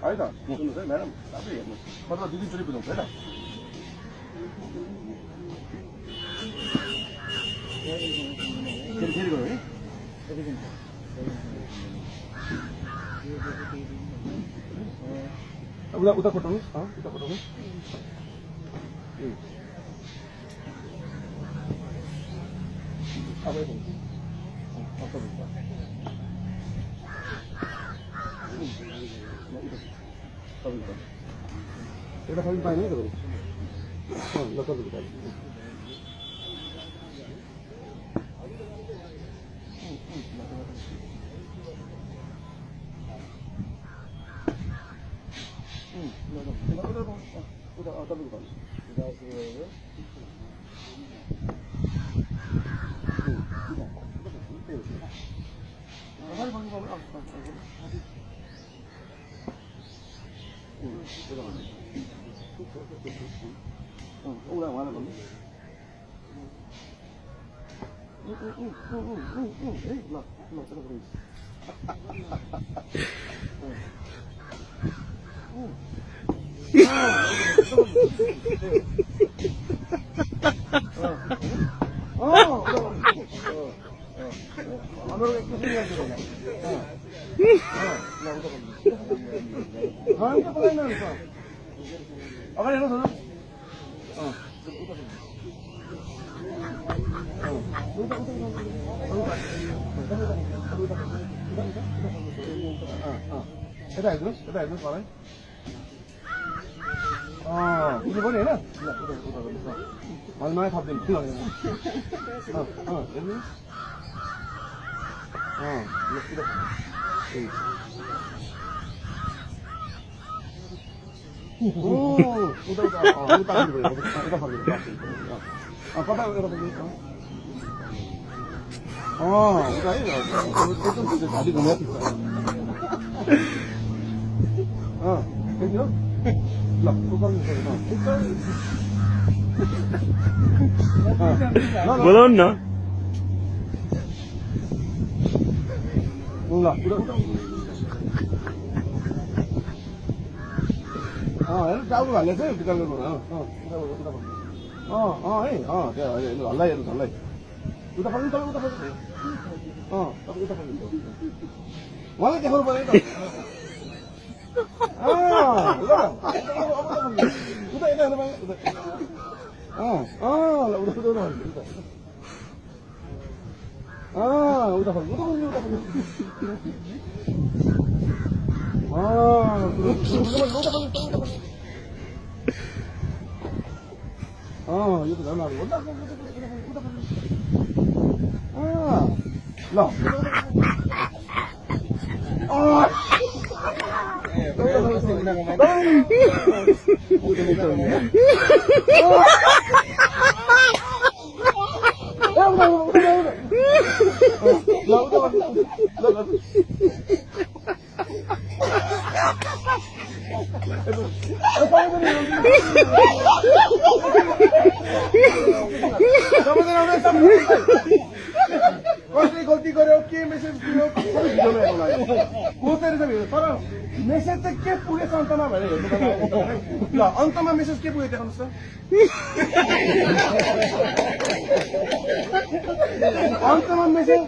아니다. 무슨 나는 나중에 받아 디딘 처리 부동 되나? jadi kau ni? Udah potong, udah potong. Apa itu? Apa itu? Kita paling banyak tu. Lepas tu kita. Udah mana bang? Ada itu soalnya. Ini boleh na? Udah. Malam-malam tak boleh pulang. Ini. Sudah. Udah. Udah panggil. Apa dah udah panggil? Udah ini. Itu sudah tadi ngeliat. Kayaknya. Lah, tukar ni. Belum na? Udah. Ini jauh lah, lesnya kita lihat mana. Alay. Udah paling. Tapi udah paling. Malah dia hormat itu. Udah. Udah ini ada banyak. Udah. Udah paling. Itu dah nak. Udah. Lah. गल्ती गर्यो के message दियो सबै भिडियोमा हेर्नु लाग्यो को तेरे चाहिँ तर मेसेज चाहिँ के पुगेछ अन्तमा भनेर हेर्नु ल अन्तमा मेसेज के पुग्यो देखाउनुस् त अन्तमा मेसेज